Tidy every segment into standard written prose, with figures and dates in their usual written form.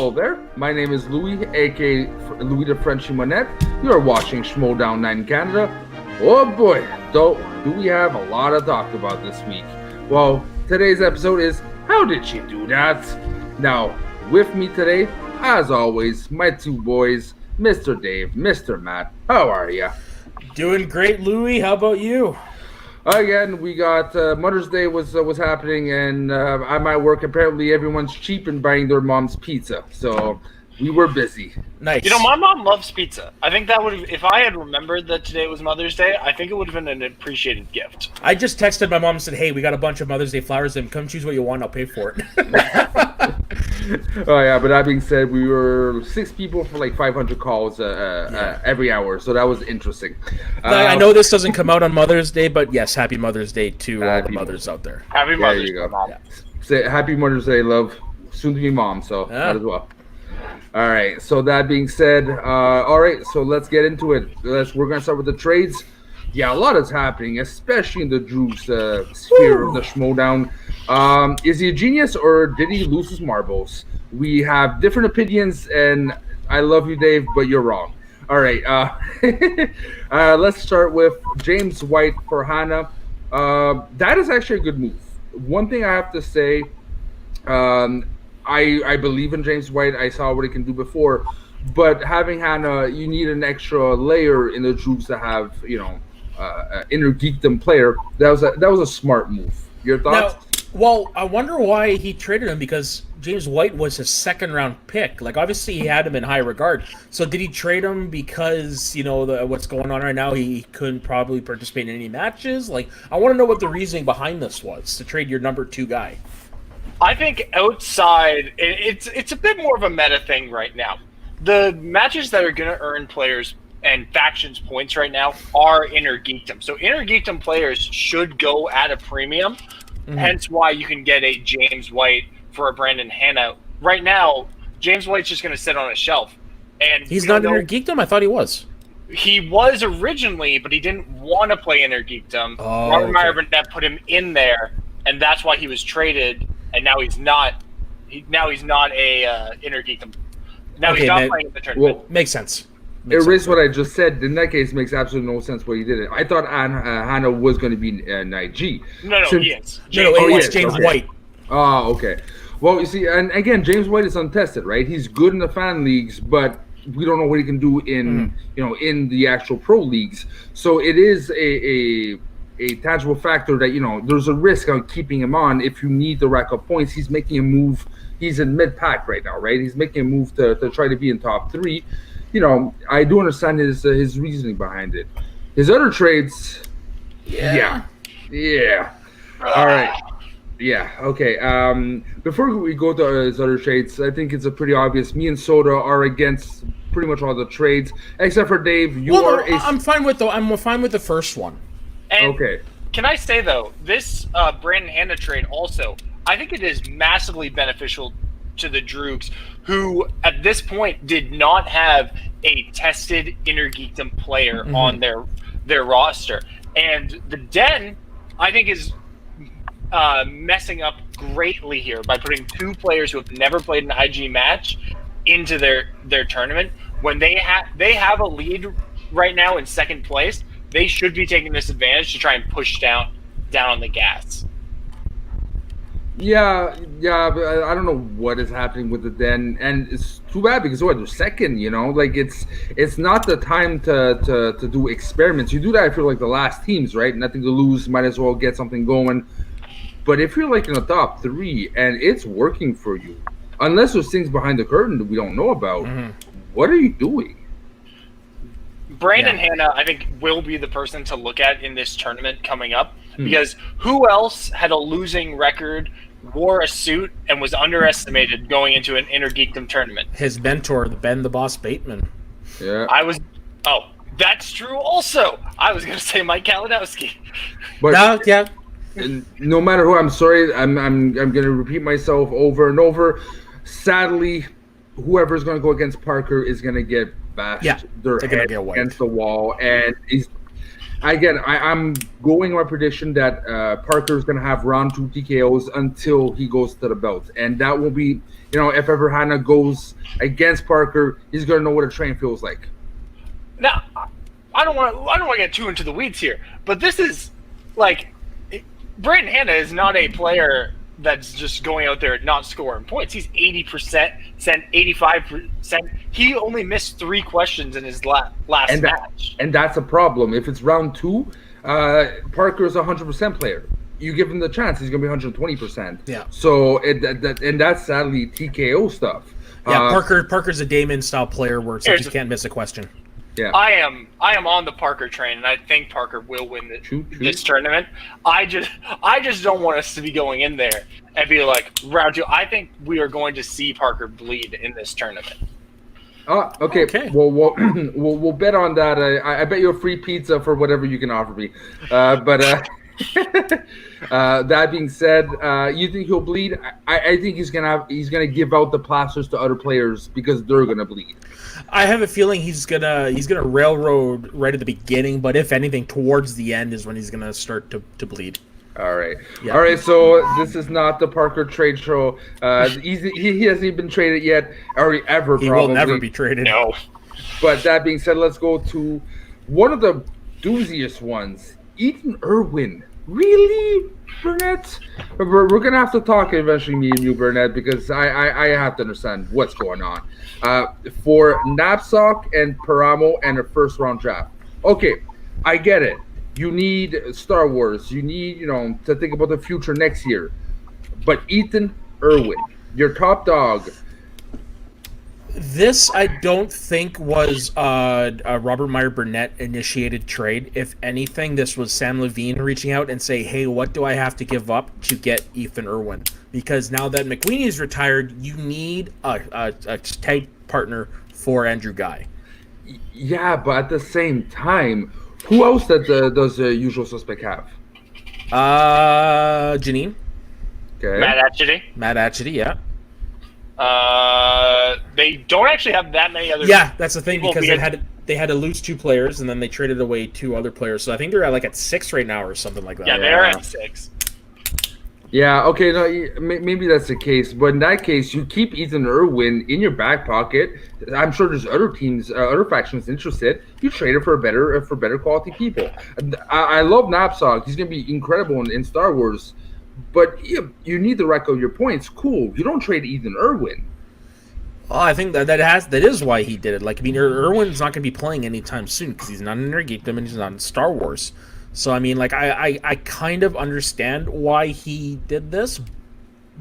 Hello there, my name is Louis, aka Louis the Frenchie Monette. You are watching Schmoedown 9 in Canada. Oh boy, do we have a lot to talk about this week. Well, today's episode is How Did She Do That? Now, with me today, as always, my two boys, Mr. Dave, Mr. Matt. How are ya? Doing great, Louis. How about you? Again, we got Mother's Day was happening, and at my work, apparently everyone's cheap in buying their mom's pizza. So we were busy. Nice. You know, my mom loves pizza. I think that would have, if I had remembered that today was Mother's Day, I think it would have been an appreciated gift. I just texted my mom and said, "Hey, we got a bunch of Mother's Day flowers, and come choose what you want. I'll pay for it." Oh yeah, but that being said, we were 6 people for like 500 calls every hour, so that was interesting. I know this doesn't come out on Mother's Day, but yes, happy Mother's Day to all the mothers out there. Happy Mother's Day, There you go. Mom. Yeah. Say happy Mother's Day, love. Soon to be mom, so that as well. All right. So that being said, all right. So let's get into it. We're gonna start with the trades. Yeah, a lot is happening, especially in the Drew's sphere of the Schmoedown. Is he a genius or did he lose his marbles? We have different opinions, and I love you, Dave, but you're wrong. All right. Let's start with James White for Hannah. That is actually a good move. One thing I have to say, I believe in James White. I saw what he can do before, but having Hannah, you need an extra layer in the Drew's to have, inner geekdom player. That was a smart move. Your thoughts? Now, well, I wonder why he traded him, because James White was his second-round pick. Like, obviously, he had him in high regard. So did he trade him because, what's going on right now, he couldn't probably participate in any matches? Like, I want to know what the reasoning behind this was, to trade your number 2 guy. I think outside, it's a bit more of a meta thing right now. The matches that are going to earn players and factions points right now are inner geekdom. So inner geekdom players should go at a premium. Hence why you can get a James White for a Brandon Hanna. Right now, James White's just going to sit on a shelf. And He's not inner geekdom? I thought he was. He was originally, but he didn't want to play inner geekdom. Oh, Robert Meyer okay. Burnett put him in there, and that's why he was traded. And now he's not. Now he's not a inner geekdom. Now Okay, he's not man. playing in the tournament. Well, Makes sense. erase what I just said. In that case, it makes absolutely no sense what you did. I thought Hannah was going to be an IG. No, Since- he is. No, Oh, it's yes, James okay. White. Oh, okay. Well, you see, and again, James White is untested, right? He's good in the fan leagues, but we don't know what he can do in in the actual pro leagues. So it is a tangible factor that there's a risk on keeping him on if you need to rack up points. He's making a move. He's in mid pack right now, right? He's making a move to try to be in top 3. I do understand his reasoning behind it. His other trades, yeah. All right. Yeah, okay. Before we go to his other trades, I think it's a pretty obvious. Me and Soda are against pretty much all the trades, except for Dave. I'm fine with I'm fine with the first one. And Okay. Can I say, though, this Brandon Hanna trade also, I think it is massively beneficial to the Droogs, who at this point did not have a tested inner geekdom player on their roster. And the Den, I think, is messing up greatly here by putting 2 players who have never played an IG match into their tournament. When they have a lead right now in second place, they should be taking this advantage to try and push down on the gas. Yeah, but I don't know what is happening with the Den, and it's too bad because they're second. Like it's not the time to do experiments. You do that if you're like the last teams, right? Nothing to lose, might as well get something going. But if you're like in the top 3 and it's working for you, unless there's things behind the curtain that we don't know about, what are you doing? Brandon Hanna, I think, will be the person to look at in this tournament coming up, because who else had a losing record, wore a suit, and was underestimated going into an Inner Geekdom tournament? His mentor, Ben the Boss Bateman. Yeah. That's true also. I was going to say Mike Kalinowski. But Yeah. and no matter who, I'm sorry, I'm going to repeat myself over and over. Sadly, whoever's going to go against Parker is going to get bashed. Yeah, their they're gonna head get wiped. against the wall, and I'm going on my prediction that Parker's going to have round 2 TKOs until he goes to the belt, and that will be, if ever Hannah goes against Parker, he's going to know what a train feels like. Now, I don't want to get too into the weeds here, but this is like Brandon Hanna is not a player that's just going out there not scoring points. He's 80%, 85%. He only missed 3 questions in his last match. And that's a problem. If it's round 2, Parker is a 100% player. You give him the chance, he's going to be 120%. Yeah. So, and that's sadly TKO stuff. Yeah, Parker's a Damon-style player where it's like you can't miss a question. Yeah. I am on the Parker train, and I think Parker will win this tournament. I just don't want us to be going in there and be like round 2. I think we are going to see Parker bleed in this tournament. Okay. Well, we'll bet on that. I bet you a free pizza for whatever you can offer me. But that being said, you think he'll bleed? I think he's gonna give out the plasters to other players because they're gonna bleed. I have a feeling he's gonna railroad right at the beginning, but if anything, towards the end is when he's gonna start to bleed. All right. Yeah. All right. So this is not the Parker trade show. He hasn't even been traded yet, or ever. He probably will never be traded. No. But that being said, let's go to one of the dooziest ones. Ethan Irwin. Really, Burnett? We're going to have to talk eventually, me and you, Burnett, because I have to understand what's going on. For Knapsack and Paramo and a first-round draft. Okay, I get it. You need Star Wars. You need, to think about the future next year. But Ethan Irwin, your top dog. This, I don't think, was a Robert Meyer Burnett initiated trade. If anything, this was Sam Levine reaching out and say, hey, what do I have to give up to get Ethan Irwin? Because now that McWeeney's retired, you need a tag partner for Andrew Guy. Yeah, but at the same time, who else does the usual suspect have? Janine. Okay. Matt Atchity, yeah. They don't actually have that many other. Yeah, that's the thing, because they had to lose 2 players and then they traded away 2 other players. So I think they're at 6 right now or something like that. Yeah, they're at 6. Yeah, okay, no, maybe that's the case, but in that case, you keep Ethan Irwin in your back pocket. I'm sure there's other teams, other factions interested. You trade it for better quality people. I love Knapsack. He's gonna be incredible in Star Wars, but you need the rack of your points. Cool. You don't trade Ethan Irwin. Oh, I think that is why he did it. Irwin's not gonna be playing anytime soon because he's not in Geekdom and he's not in Star Wars. So, I kind of understand why he did this.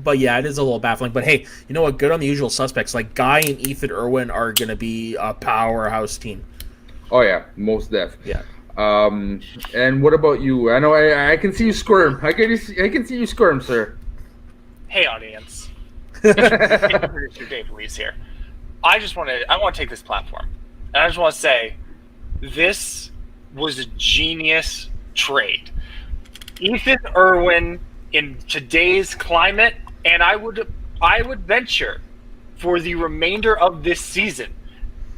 But, yeah, it is a little baffling. But, hey, you know what? Good on the usual suspects. Guy and Ethan Irwin are going to be a powerhouse team. Oh, yeah. Most def. Yeah. And what about you? I know I can see you squirm. I can see you squirm, sir. Hey, audience. Producer Dave Lees here. I want to take this platform. And I just want to say, this was a genius trade. Ethan Irwin in today's climate, and I would venture for the remainder of this season,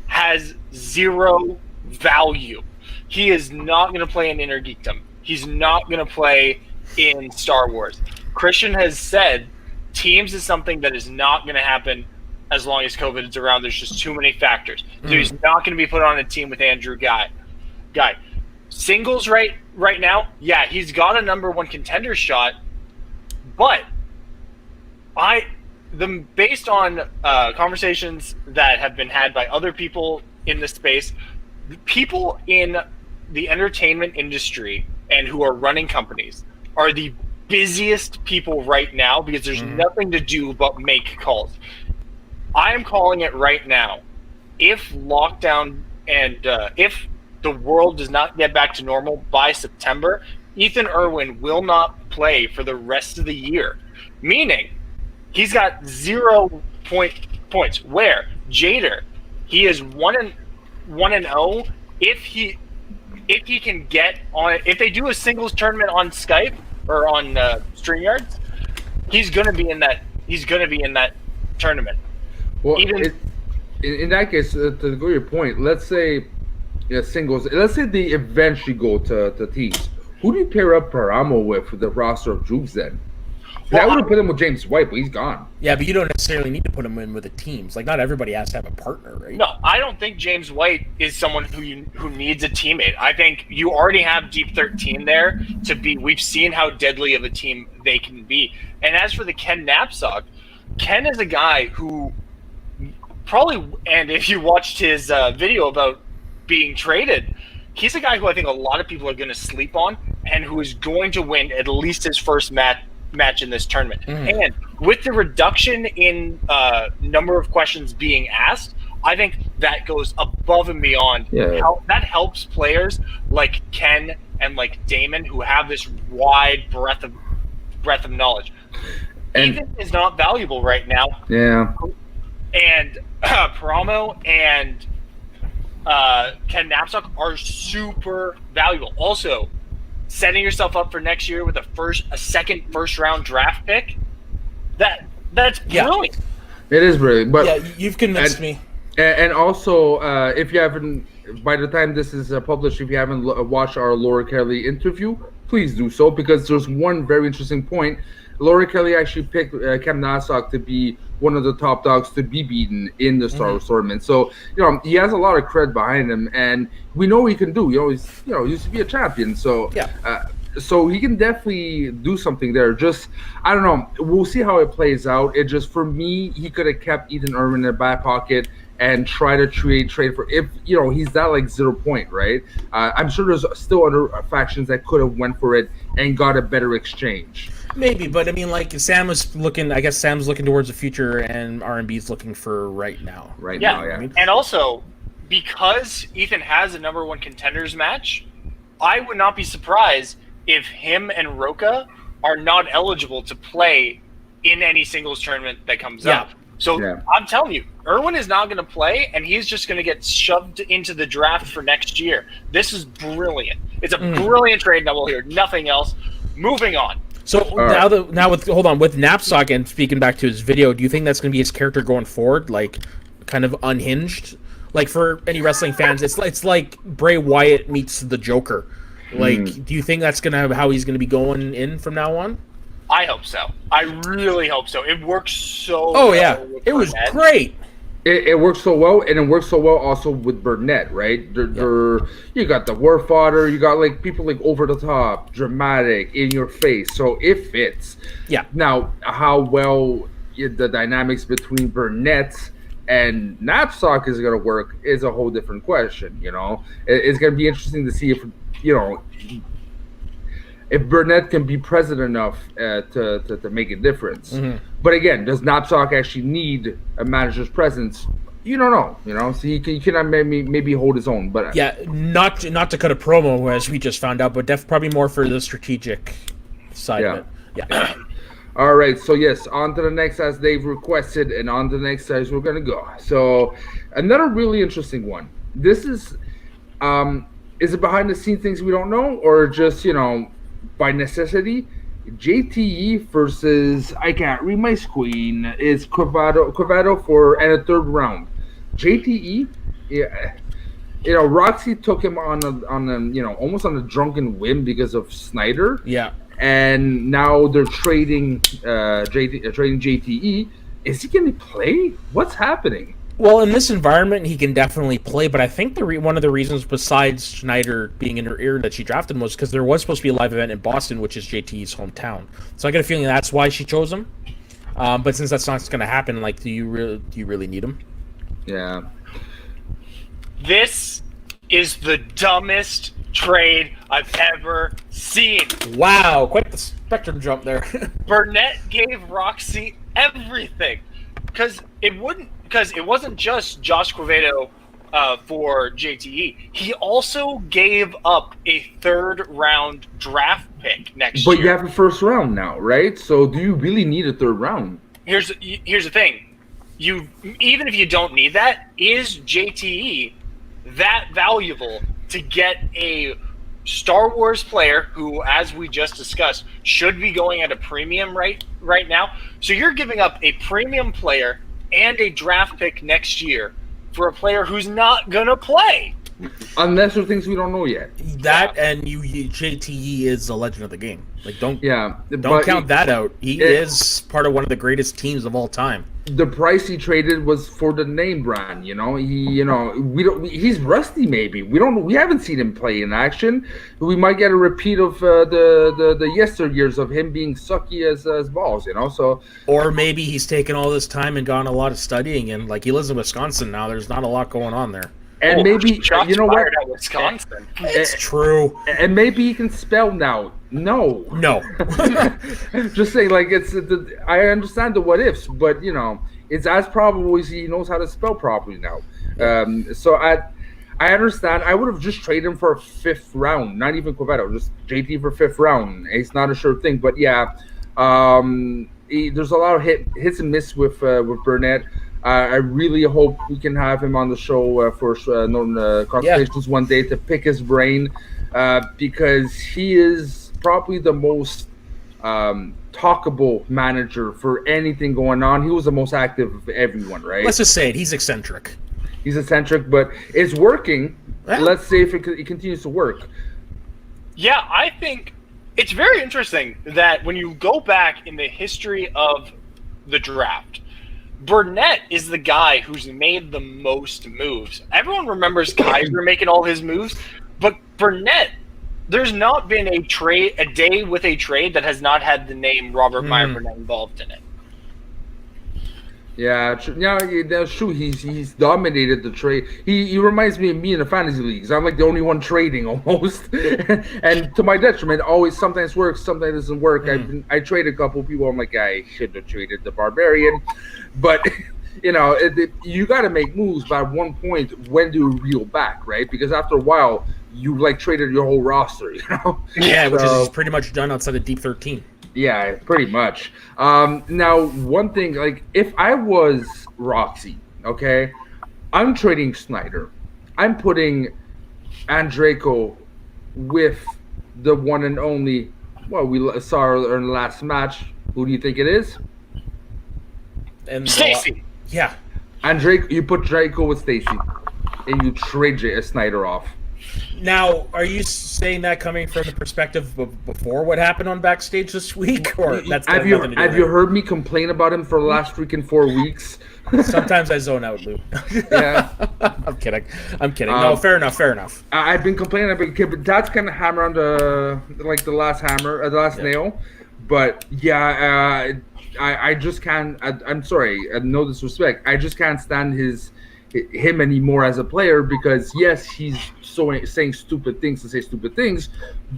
has 0 value. He is not going to play in Inner Geekdom. He's not going to play in Star Wars. Christian has said teams is something that is not going to happen as long as COVID is around. There's just too many factors. So he's not going to be put on a team with Andrew Guy. Singles right now, yeah, he's got a number 1 contender shot, but based on conversations that have been had by other people in the space, people in the entertainment industry and who are running companies are the busiest people right now because there's nothing to do but make calls. I am calling it right now. If lockdown and if the world does not get back to normal by September, Ethan Irwin will not play for the rest of the year. Meaning, he's got 0 points. Where Jader, he is 1-0. If he can get on, if they do a singles tournament on Skype or on StreamYards, he's gonna be in that. He's gonna be in that tournament. Well, in that case, to go to your point, let's say singles. Let's say they eventually go to teams. Who do you pair up Paramo with the roster of Droogs then? I would have put him with James White, but he's gone. Yeah, but you don't necessarily need to put him in with the teams. Like, not everybody has to have a partner, right? No, I don't think James White is someone who needs a teammate. I think you already have Deep 13 there to be. We've seen how deadly of a team they can be. And as for the Ken Knapsack, Ken is a guy who probably, and if you watched his video about being traded, he's a guy who I think a lot of people are going to sleep on and who is going to win at least his first match in this tournament. And with the reduction in number of questions being asked, I think that goes above and beyond. That helps players like Ken and like Damon who have this wide breadth of knowledge. And Ethan is not valuable right now. Yeah. And Paramo and Ken Knapsack are super valuable. Also, setting yourself up for next year with a second first round draft pick, that's brilliant. It is brilliant. But yeah, you've convinced me. And also, if you haven't, by the time this is published, if you haven't watched our Laura Kelly interview, please do so, because there's one very interesting point. Laura Kelly actually picked Ken Knapsack to be one of the top dogs to be beaten in the Star Wars tournament. So, he has a lot of cred behind him, and we know he can do. He's used to be a champion. So, so he can definitely do something there. Just, I don't know. We'll see how it plays out. It just, for me, he could have kept Ethan Irwin in the back pocket and try to trade for, if he's that like 0 point, right? I'm sure there's still other factions that could have went for it and got a better exchange. Maybe, but I mean, like, Sam was looking. I guess Sam's looking towards the future, and R&B's looking for right now. Now. And also, because Ethan has a number one contenders match, I would not be surprised if him and Roka are not eligible to play in any singles tournament that comes up. So I'm telling you, Irwin is not going to play, and he's just going to get shoved into the draft for next year. This is brilliant. It's a brilliant trade. Now we'll hear nothing else. Moving on. So with Knapsack, and speaking back to his video, do you think that's going to be his character going forward, like kind of unhinged? Like, for any wrestling fans, it's like Bray Wyatt meets the Joker. Like, do you think that's how he's going to be going in from now on? I hope so. I really hope so. It works so. Oh yeah, it was great. It works so well, and it works so well also with Burnett, right? You got the war fodder, you got like people like over the top, dramatic, in your face, so it fits. Yeah. Now, how well the dynamics between Burnett and Knapsack is going to work is a whole different question. It's going to be interesting to see if Burnett can be present enough to make a difference. But again, does Knapsack actually need a manager's presence? You don't know. So he cannot maybe hold his own. But not to cut a promo, as we just found out, but probably more for the strategic side of it. Yeah. All right, so yes, on to the next as they've requested, and on to the next as we're going to go. So another really interesting one. This is it behind-the-scenes things we don't know, or just, by necessity? JTE versus, I can't read my screen, is Cravado for and a third round. JTE, Roxy took him on a almost on a drunken whim because of Snyder. Yeah. And now they're trading JTE. Is he going to play? What's happening? Well, in this environment, he can definitely play, but I think one of the reasons, besides Schneider being in her ear that she drafted him, was because there was supposed to be a live event in Boston, which is JT's hometown. So I get a feeling that's why she chose him. But since that's not going to happen, like, do you really need him? Yeah. This is the dumbest trade I've ever seen. Wow, quite the spectrum jump there. Burnett gave Roxy everything because it wasn't just Josh Quevedo for JTE. He also gave up a third round draft pick next year. But you have a first round now, right? So do you really need a third round? Here's the thing. Even if you don't need that, is JTE that valuable to get a Star Wars player who, as we just discussed, should be going at a premium right now? So you're giving up a premium player and a draft pick next year for a player who's not gonna play. Unless there are things we don't know yet. That and JTE is a legend of the game. Like don't but count that out. He is part of one of the greatest teams of all time. The price he traded was for the name brand. He's rusty. Maybe we haven't seen him play in action. We might get a repeat of the yesteryears of him being sucky as balls. So or maybe he's taken all this time and gone a lot of studying, and like he lives in Wisconsin now. There's not a lot going on there. And maybe you know what? At Wisconsin. It's true. And maybe he can spell now. No. Just saying, like I understand the what ifs, but it's as probable as he knows how to spell properly now. So I understand. I would have just traded him for a 5th round, not even Quevedo, just JT for 5th round. It's not a sure thing, but yeah, there's a lot of hits and miss with Burnett. I really hope we can have him on the show for consultations one day to pick his brain, because he is probably the most talkable manager for anything going on. He was the most active of everyone, right? Let's just say it. He's eccentric. He's eccentric, but it's working. Yeah. Let's see if it continues to work. Yeah, I think it's very interesting that when you go back in the history of the draft, Burnett is the guy who's made the most moves. Everyone remembers Kaiser making all his moves, but Burnett, there's not been a day with a trade that has not had the name Robert Meyer Burnett involved in it. Yeah, that's true. He's dominated the trade. He reminds me of me in the fantasy leagues. I'm like the only one trading almost, and to my detriment, always sometimes works, sometimes doesn't work. I trade a couple people. I'm like, I should have traded the Barbarian, but you got to make moves. But at one point, when do you reel back, right? Because after a while, you traded your whole roster. Yeah, which is pretty much done outside of Deep 13. Yeah, pretty much. Now, one thing, like, if I was Roxy, okay, I'm trading Snyder. I'm putting Andrejko with the one and only, we saw in the last match. Who do you think it is? And Stacy. Yeah. Andrejko, you put Draco with Stacy, and you trade Snyder off. Now, are you saying that coming from the perspective of before what happened on Backstage this week, or that's have you heard me complain about him for the last freaking 4 weeks? Sometimes I zone out, Lou. Yeah, I'm kidding. No, fair enough. I've been complaining about it, but that's kind of hammer on the last hammer, the last nail. But yeah, I just can't. I'm sorry, no disrespect. I just can't stand him anymore as a player, because yes, he's saying stupid things to say stupid things,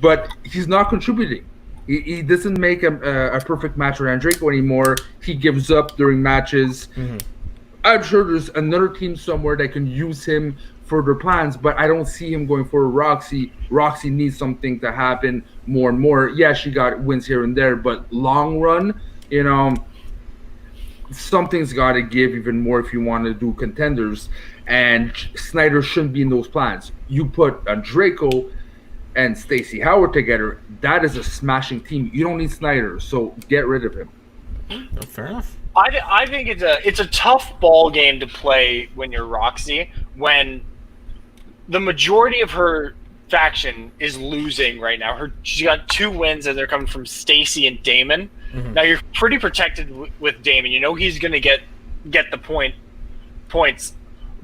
but he's not contributing. He doesn't make a perfect match with Andrejko anymore. He gives up during matches. I'm sure there's another team somewhere that can use him for their plans, but I don't see him going for Roxy. Roxy needs something to happen more and more. Yeah, she got wins here and there, but long run, something's got to give even more if you want to do contenders, and Snyder shouldn't be in those plans. You put Andrejko and Stacey Howard together, that is a smashing team. You don't need Snyder, so get rid of him. Fair enough. I think it's a tough ball game to play when you're Roxy, when the majority of her faction is losing right now. She got 2 wins, and they're coming from Stacy and Damon. Now you're pretty protected with Damon. He's going to get the points,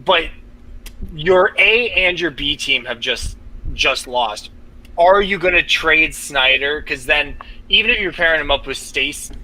but your A and your B team have just lost. Are you going to trade Snyder? Because then, even if you're pairing him up with Stacy,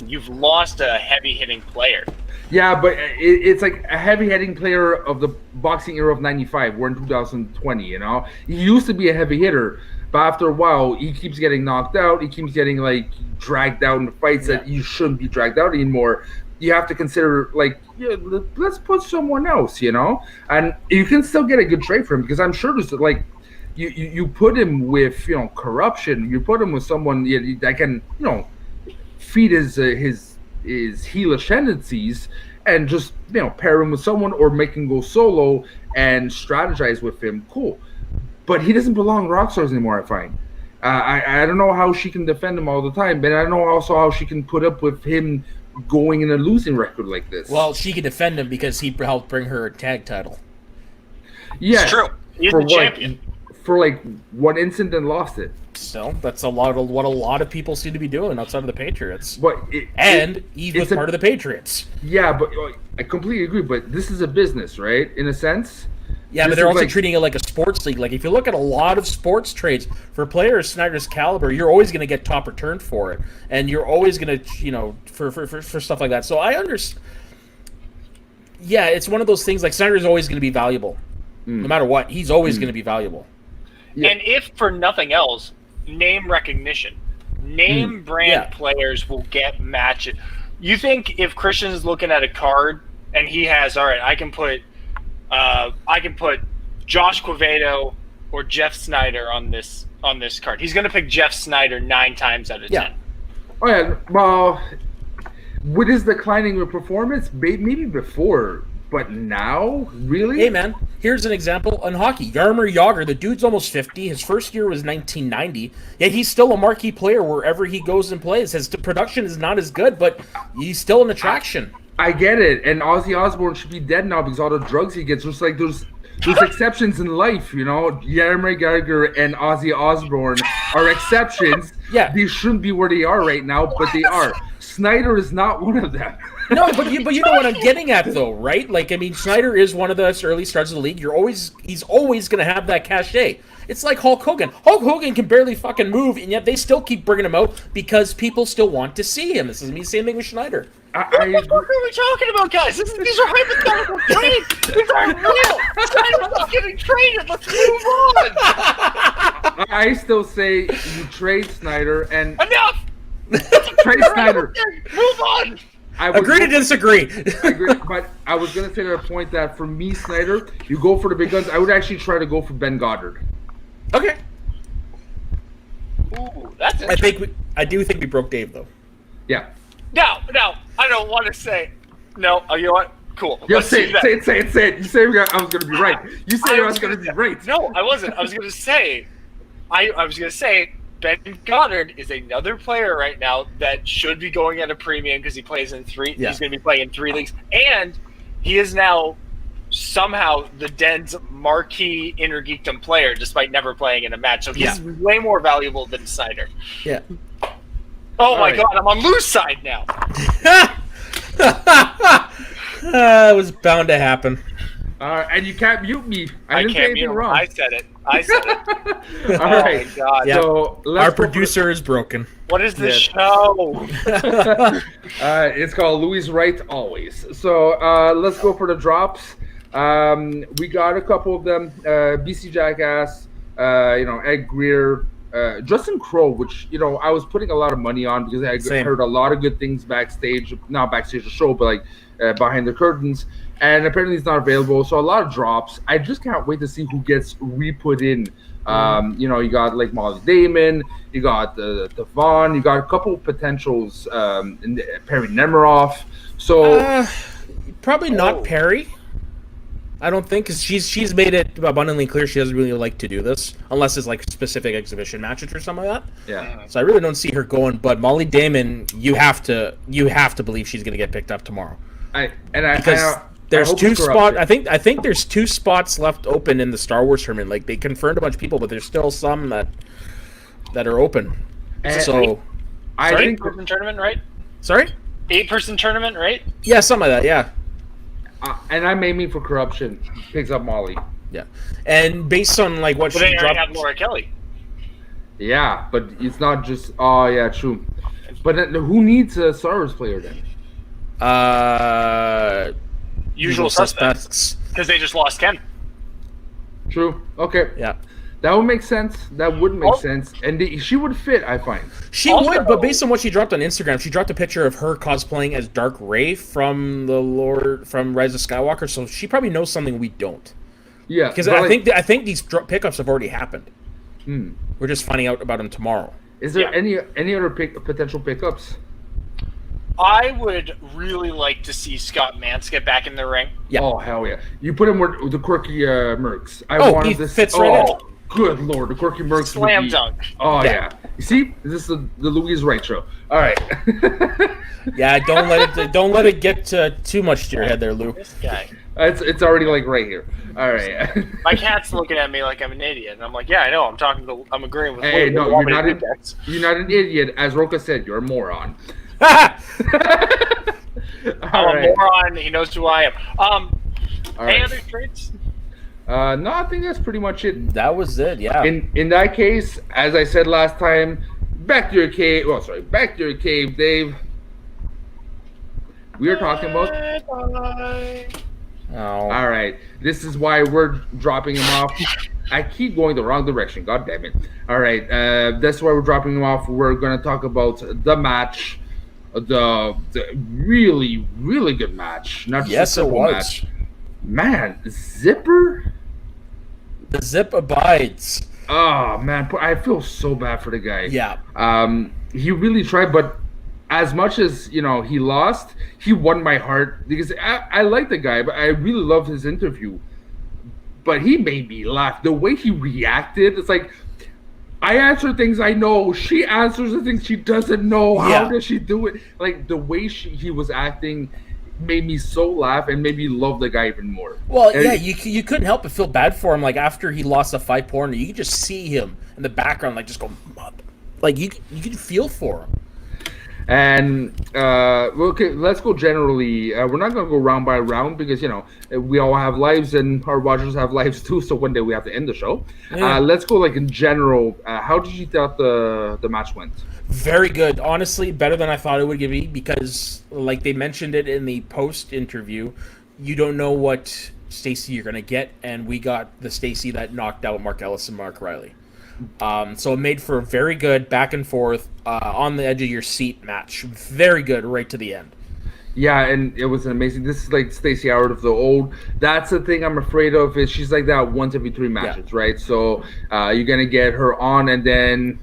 you've lost a heavy hitting player. Yeah, but it's like a heavy hitting player of the boxing era of '95. We're in 2020. He used to be a heavy hitter. But after a while, he keeps getting knocked out. He keeps getting dragged out in fights that you shouldn't be dragged out anymore. You have to consider let's put someone else, and you can still get a good trade for him, because I'm sure there's you put him with corruption. You put him with someone that can feed his heelish tendencies, and just pair him with someone or make him go solo and strategize with him. Cool. But he doesn't belong to Rockstars anymore, I find. I don't know how she can defend him all the time, but I don't know also how she can put up with him going in a losing record like this. Well, she can defend him because he helped bring her a tag title. Yes, It's true. He's for the champion. For like one instant and lost it. So that's a lot of what a lot of people seem to be doing outside of the Patriots. But He was part of the Patriots. Yeah, but I completely agree. But this is a business, right? In a sense. Yeah, This but they're is also like- treating it like a sports league. Like if you look at a lot of sports trades for players Snyder's caliber, you're always going to get top return for it, and you're always going to, for stuff like that. So I understand. Yeah, it's one of those things. Like Snyder's always going to be valuable, no matter what. He's always going to be valuable. Yeah. And if for nothing else, name recognition. Name brand players will get matches. You think if Christian's looking at a card and he has, all right, I can put Josh Quevedo or Jeff Snyder on this card. He's going to pick Jeff Snyder 9 times out of 10. Oh yeah, well, with his declining performance, maybe before, but now, really? Hey man, here's an example in hockey. Jaromir Jagr, the dude's almost 50. His first year was 1990. Yet he's still a marquee player wherever he goes and plays. His production is not as good, but he's still an attraction. I get it, and Ozzy Osbourne should be dead now because all the drugs he gets. Just like there's exceptions in life, Jaromir Jagr and Ozzy Osbourne are exceptions. Yeah. They shouldn't be where they are right now, but they are. Snyder is not one of them. No, but you know what I'm getting at, though, right? Like, I mean, Snyder is one of the early stars of the league. He's always going to have that cachet. It's like Hulk Hogan. Hulk Hogan can barely fucking move, and yet they still keep bringing him out because people still want to see him. This is the same thing with Schneider. What the fuck are we talking about, guys? These are hypothetical trades. These aren't real. Snyder's not getting traded. Let's move on. I still say you trade Snyder and Enough. trade Snyder. Move on. I would Agree to disagree. I agree, but I was gonna say to the point that for me, Snyder, you go for the big guns. I would actually try to go for Ben Goddard. Okay. Ooh, that's interesting. I do think we broke Dave, though. Yeah. No, I don't want to say. No, you know what? Cool. Yeah, Let's say do that. it. You say I was gonna be right. You say I was gonna be right. No, I wasn't. I was gonna say. I was gonna say Ben Goddard is another player right now that should be going at a premium because he plays in 3. Yeah. He's going to be playing in 3 leagues, and he is now somehow the Den's marquee inner geekdom player, despite never playing in a match. So he's way more valuable than Snyder. Yeah. Oh my God, I'm on Lou's side now. It was bound to happen. And you can't mute me. I didn't say can't anything mute. wrong. I said it. All Oh right. my God. Yeah. So Our producer is broken. What is this Yes. show? It's called Louis Right Always. So let's go for the drops. We got a couple of them. BC Jackass, Ed Greer, Justin Crowe, which I was putting a lot of money on because I Same. heard a lot of good things backstage, not backstage the show, but like behind the curtains. And apparently it's not available, so a lot of drops. I just can't wait to see who gets re-put in. You got like Molly Damon, you got Devon, you got a couple of potentials, Perry Nemiroff. So Probably not Perry. I don't think, because she's made it abundantly clear she doesn't really like to do this unless it's like specific exhibition matches or something like that. yeah, So I really don't see her going. But Molly Damon, you have to believe she's going to get picked up tomorrow. Because there's hope two it's spots. corrupted. I think there's 2 spots left open in the Star Wars tournament. Like they confirmed a bunch of people, but there's still some that are open. And So I Sorry, think 8-person tournament, right? sorry. 8-person tournament, right? Yeah, something like that. Yeah. and I'm aiming for corruption. Picks up Molly. Yeah. And based on like what But she they already have dropped, Laura Kelly. Yeah, but it's not just. Oh yeah, true. But then who needs a Star Wars player then? Usual suspects. Because they just lost Ken. True. Okay. Yeah. That would make sense. That would make Oh. sense, and she would fit. I find. She Also- would, but based on what she dropped on Instagram, she dropped a picture of her cosplaying as Dark Rey from from Rise of Skywalker. So she probably knows something we don't. Yeah, Because but I think these pickups have already happened. Hmm. We're just finding out about them tomorrow. Is there Yeah. any other potential pickups? I would really like to see Scott Mance get back in the ring. Yeah. Oh hell yeah! You put him with the quirky Mercs. He fits right in. Good lord, the quirky Mercs. would Slam be- dunk. Oh Yeah. yeah. You see, this is the Louis Right show. All right. Yeah, don't let it get too much to your head there, Lou. This guy. It's already like right here. All right. My cat's looking at me like I'm an idiot, and I'm like, yeah, I know. I'm agreeing with. Hey, Luke. no, Want you're me not. to do that. You're not an idiot, as Roka said. You're a moron. I'm a moron. He knows who I am. Any right. other trades? No, I think that's pretty much it. That was it. Yeah. In that case, as I said last time, back to your cave. Well, sorry, back to your cave, Dave. We are talking about. Bye. Oh. All right, this is why we're dropping him off. I keep going the wrong direction. God damn it! All right, that's why we're dropping him off. We're gonna talk about the match, the really really good match. Not just Yes, a it simple was. match. Man, Zipper. The zip abides. Oh man, I feel so bad for the guy. Yeah. He really tried, but as much as he lost, he won my heart because I like the guy, but I really love his interview. But he made me laugh. The way he reacted, it's like I answer things I know. She answers the things she doesn't know. Yeah. How does she do it? Like the way he was acting made me so laugh and made me love the guy even more. Well, And yeah, you couldn't help but feel bad for him. Like after he lost a 5-pointer, you could just see him in the background, like just go, like you could feel for him. And okay, let's go generally. We're not going to go round by round because we all have lives and our watchers have lives too. So one day we have to end the show. Yeah. Let's go like in general. How did you thought the match went? Very good. Honestly, better than I thought it would be because, like they mentioned it in the post interview, you don't know what Stacy you're going to get, and we got the Stacy that knocked out Mark Ellis and Mark Riley. So it made for a very good back and forth, on the edge of your seat match. Very good right to the end. Yeah, and it was an amazing. This is like Stacey Howard of the old. That's the thing I'm afraid of is she's like that once every 3 matches, right? So you're gonna get her on, and then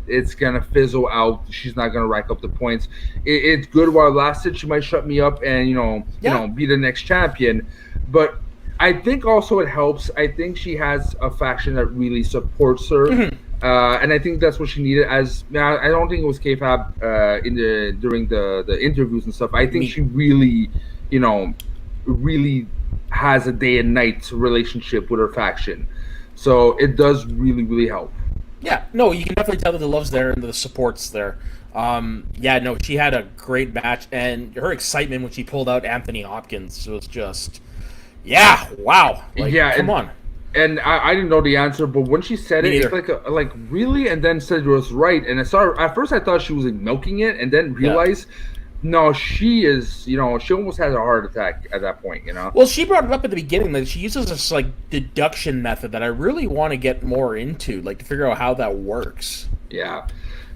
it's gonna fizzle out. She's not gonna rack up the points. It's good while it lasted. She might shut me up and be the next champion, but I think also it helps. I think she has a faction that really supports her, and I think that's what she needed. As now, I don't think it was K-Fab during the interviews and stuff. I think she really, really has a day and night relationship with her faction, so it does really really help. Yeah, no, you can definitely tell that the love's there and the support's there. She had a great match, and her excitement when she pulled out Anthony Hopkins was just. Yeah! Wow! Come on. And I didn't know the answer, but when she said it, it's like really, and then said it was right. And at first I thought she was like milking it, and then realized, no, she is. She almost had a heart attack at that point. Well, she brought it up at the beginning that she uses this deduction method that I really want to get more into, to figure out how that works. Yeah.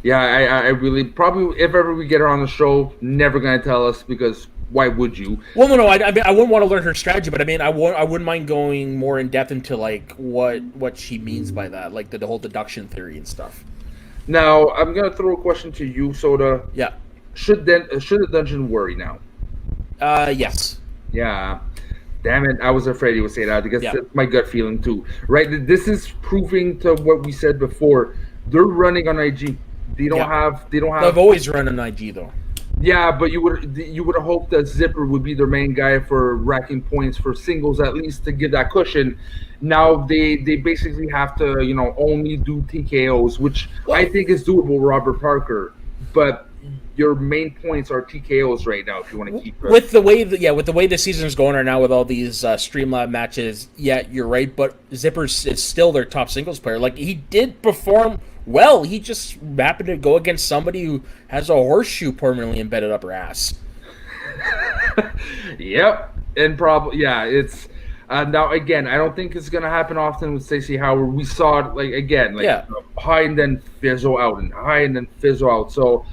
I really probably if ever we get her on the show, never gonna tell us because. Why would you? Well, no. I mean, I wouldn't want to learn her strategy, but I wouldn't mind going more in depth into what she means by that, the whole deduction theory and stuff. Now, I'm gonna throw a question to you, Soda. Yeah. Should the dungeon worry now? Yes. Yeah. Damn it! I was afraid you would say that because that's my gut feeling too. Right? This is proving to what we said before. They're running on IG. They don't have. They've always run on IG though. Yeah, but you would have hoped that Zipper would be their main guy for racking points for singles at least to give that cushion. Now they basically have to only do TKOs, which I think is doable, Robert Parker. But your main points are TKOs right now if you want to keep with the way the season's going right now with all these Streamlab matches. Yeah, you're right, but Zipper is still their top singles player. He did perform well. He just happened to go against somebody who has a horseshoe permanently embedded up her ass. Yep, and probably it's now again. I don't think it's gonna happen often with Stacey Howard. We saw it high and then fizzle out and high and then fizzle out. So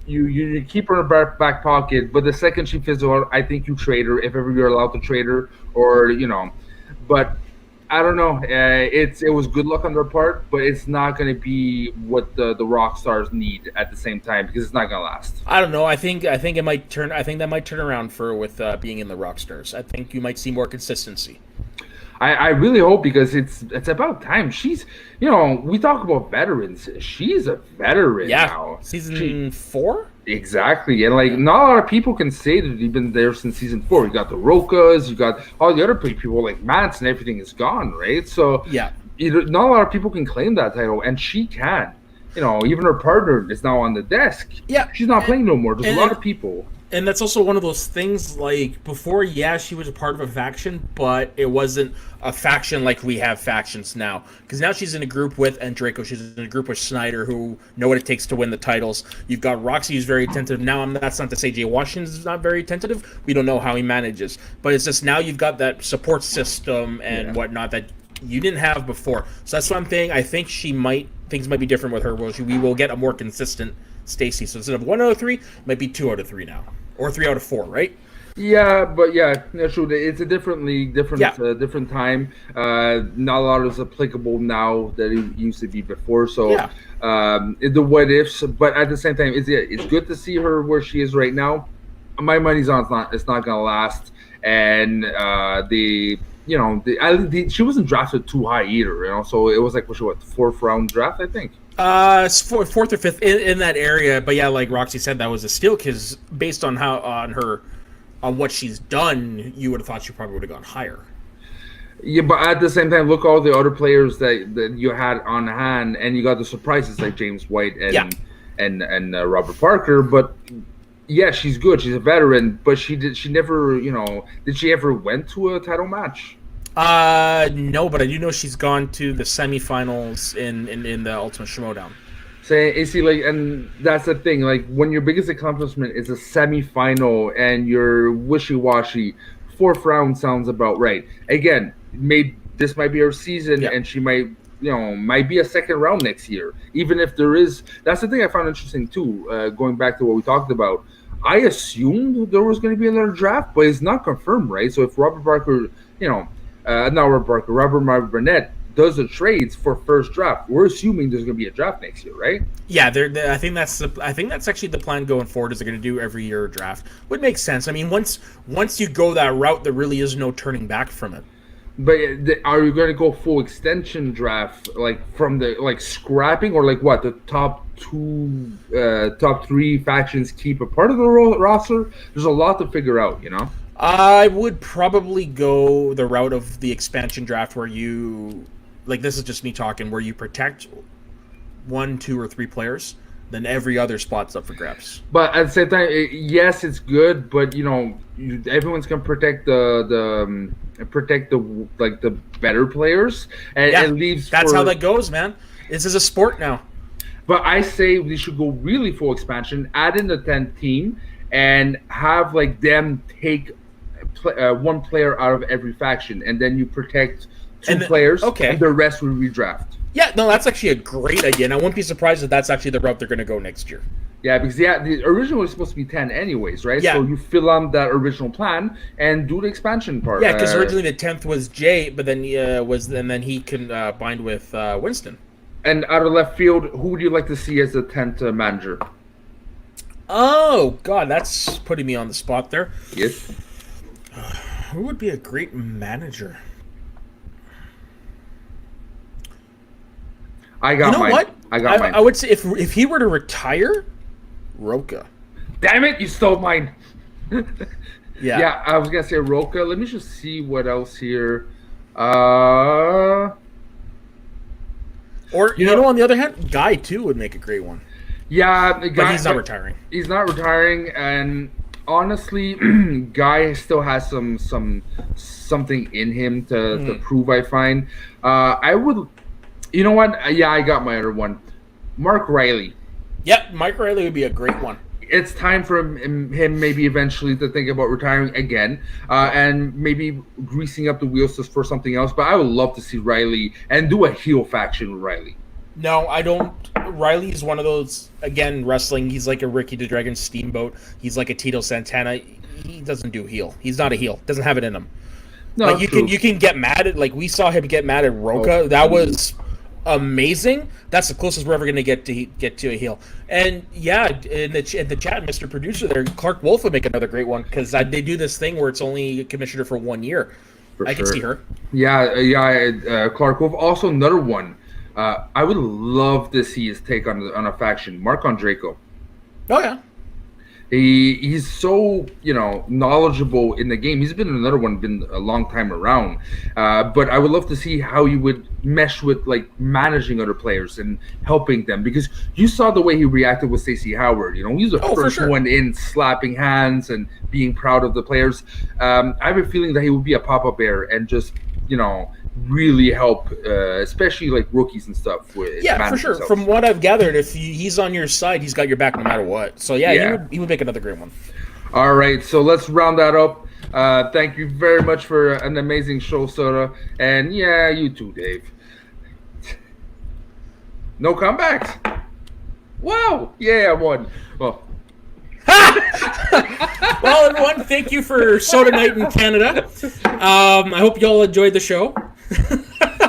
you keep her in the back pocket, but the second she fizzles out, I think you trade her if ever you're allowed to trade her, or But I don't know. It was good luck on their part, but it's not going to be what the rock stars need at the same time because it's not going to last. I don't know. I think it might turn. I think that might turn around with being in the rock stars. I think you might see more consistency. I really hope because it's about time. She's we talk about veterans. She's a veteran now. Season 4. Exactly, and like not a lot of people can say that they've been there since season 4. You got the Rokas, you got all the other people like Mance, and everything is gone, right? So Yeah. Not a lot of people can claim that title, and she can. Even her partner is now on the desk. Yeah. She's not playing no more. There's a lot of people. And that's also one of those things, like, before, yeah, she was a part of a faction, but it wasn't a faction like we have factions now. Because now she's in a group with Draco, she's in a group with Snyder, who know what it takes to win the titles. You've got Roxy, who's very attentive. Now, that's not to say Jay Washington's not very attentive. We don't know how he manages. But it's just now you've got that support system and whatnot that you didn't have before. So that's what I'm saying. I think things might be different with her. We will get a more consistent Stacy. So instead of 1 out of 3, it might be 2 out of 3 now. Or 3 out of 4, right? Yeah, but true. It's a different league, different time. Not a lot is applicable now that it used to be before. So, the what ifs. But at the same time, it's good to see her where she is right now. My money's on it's not gonna last. And she wasn't drafted too high either. So it was like what 4th round draft, I think. It's 4th or 5th in that area, but yeah, like Roxy said, that was a steal because based on on what she's done, you would have thought she probably would have gone higher. Yeah, but at the same time, look all the other players that you had on hand, and you got the surprises like James White and Robert Parker. But yeah, she's good. She's a veteran, but she never, did she ever went to a title match? No, but I do know she's gone to the semifinals in the Ultimate Schmoedown. And that's the thing. Like when your biggest accomplishment is a semifinal and you're wishy-washy, 4th round sounds about right. Again, this might be her season, and she might be a 2nd round next year. Even if there is, that's the thing I found interesting too. Going back to what we talked about, I assumed there was going to be another draft, but it's not confirmed, right? So if Robert Parker, Robert Marv Burnett does the trades for first draft, we're assuming there's going to be a draft next year, right? Yeah, I think that's actually the plan going forward. Is they're going to do every year a draft. Would make sense. I mean, once you go that route, there really is no turning back from it. But are you going to go full extension draft, like from the scrapping, or like what the top 3 factions keep a part of the roster? There's a lot to figure out, I would probably go the route of the expansion draft where you, like, this is just me talking, where you protect 1, 2, or 3 players, then every other spot's up for grabs. But at the same time, yes, it's good, but everyone's gonna protect the better players, and it leaves. That's how that goes, man. This is a sport now. But I say we should go really full expansion, add in the 10th team, and have them take 1 player out of every faction, and then you protect 2 players, and the rest we redraft. Yeah, no, that's actually a great idea, and I wouldn't be surprised if that's actually the route they're going to go next year. Yeah, because the original was supposed to be 10 anyways, right? Yeah. So you fill on that original plan and do the expansion part. Yeah, because originally the 10th was Jay, but then then he can bind with Winston. And out of left field, who would you like to see as the 10th manager? Oh, God, that's putting me on the spot there. Yes. Who would be a great manager? I got mine. What? I got mine. I would say if he were to retire, Roka. Damn it, you stole mine. Yeah. Yeah, I was going to say Roka. Let me just see what else here. Or, on the other hand, Guy, too, would make a great one. Yeah, but he's not retiring. He's not retiring, and honestly, Guy still has something in him to prove. I find. I would. You know what? Yeah, I got my other one. Mark Riley. Yep, Mike Riley would be a great one. It's time for him maybe eventually to think about retiring again, and maybe greasing up the wheels just for something else. But I would love to see Riley and do a heel faction with Riley. No, I don't. Riley is one of those, again, wrestling. He's like a Ricky the Dragon Steamboat. He's like a Tito Santana. He doesn't do heel. He's not a heel. Doesn't have it in him. No, like you can get mad at, like we saw him get mad at Roka. That was amazing. That's the closest we're ever going to get to a heel. And yeah, in the chat, Mr. Producer there, Clark Wolf would make another great one because they do this thing where it's only a commissioner for 1 year. I can see her. Yeah. Clark Wolf. Also another one. I would love to see his take on a faction. Mark Draco. Oh yeah. He's so, knowledgeable in the game. He's been a long time around. But I would love to see how he would mesh with like managing other players and helping them, because you saw the way he reacted with Stacey Howard. He's the first one in, slapping hands and being proud of the players. I have a feeling that he would be a pop-up bear and just, really help, especially like rookies and stuff. Yeah, for sure. Themselves. From what I've gathered, if he's on your side, he's got your back no matter what. So he would make another great one. All right, so let's round that up. Thank you very much for an amazing show, Soda, and you too, Dave. No comebacks. Wow! Yeah, I won. Well. Well, everyone, thank you for Soda Night in Canada. I hope you all enjoyed the show.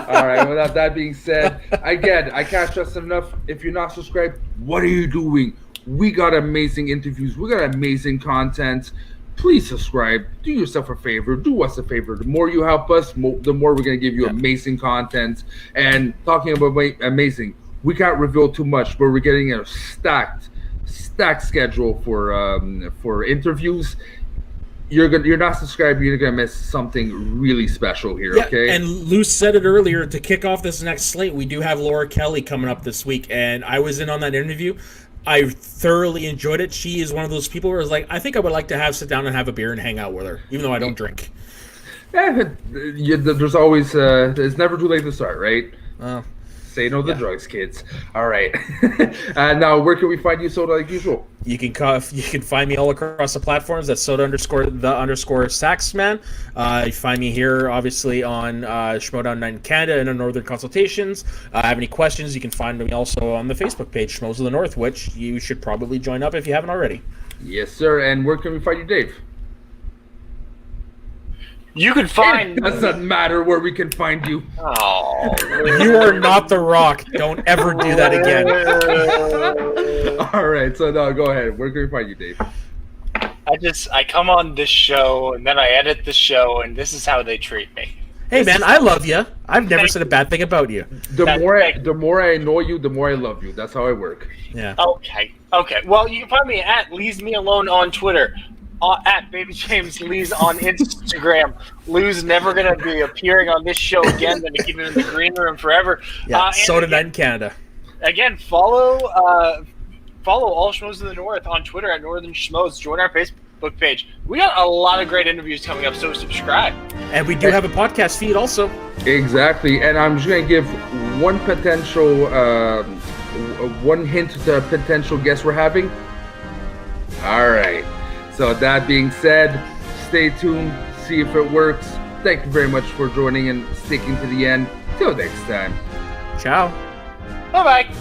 All right, without that being said, again, I can't stress enough, if you're not subscribed, what are you doing? We got amazing interviews. We got amazing content. Please subscribe. Do yourself a favor. Do us a favor. The more you help us, the more we're going to give you amazing content. And talking about amazing, we can't reveal too much, but we're getting a stacked schedule for interviews. You're not subscribed, you're gonna miss something really special here. Okay. And Lou said it earlier, to kick off this next slate, we do have Laura Kelly coming up this week, and I was in on that interview. I thoroughly enjoyed it. She is one of those people where it's like, I think I would like to sit down and have a beer and hang out with her, even though I don't drink. There's always it's never too late to start, right? Say no to drugs, kids. All right. Now, where can we find you, Soda, like usual? You can find me all across the platforms. That's Soda_the_Saxman. You find me here, obviously, on Schmoedown Night in Canada and on Northern Consultations. Have any questions, you can find me also on the Facebook page, Schmoes of the North, which you should probably join up if you haven't already. Yes, sir. And where can we find you, Dave? You can find... It doesn't matter where we can find you. Oh, you are not The Rock. Don't ever do that again. All right, so no, go ahead. Where can we find you, Dave? I come on this show, and then I edit the show, and this is how they treat me. Hey, man, I love you. I've never said a bad thing about you. The more I know you, the more I love you. That's how I work. Yeah. Okay. Well, you can find me at Leaves Me Alone on Twitter. At Baby James Lee's on Instagram. Lou's never going to be appearing on this show again. Going to keep him in the green room forever. Yeah, Soda Night in Canada. Again, follow all Schmoes of the North on Twitter at Northern Schmoes. Join our Facebook page. We got a lot of great interviews coming up, so subscribe. And we do have a podcast feed also. Exactly. And I'm just going to give one hint to the potential guest we're having. All right. So that being said, stay tuned, see if it works. Thank you very much for joining and sticking to the end. Till next time. Ciao. Bye-bye.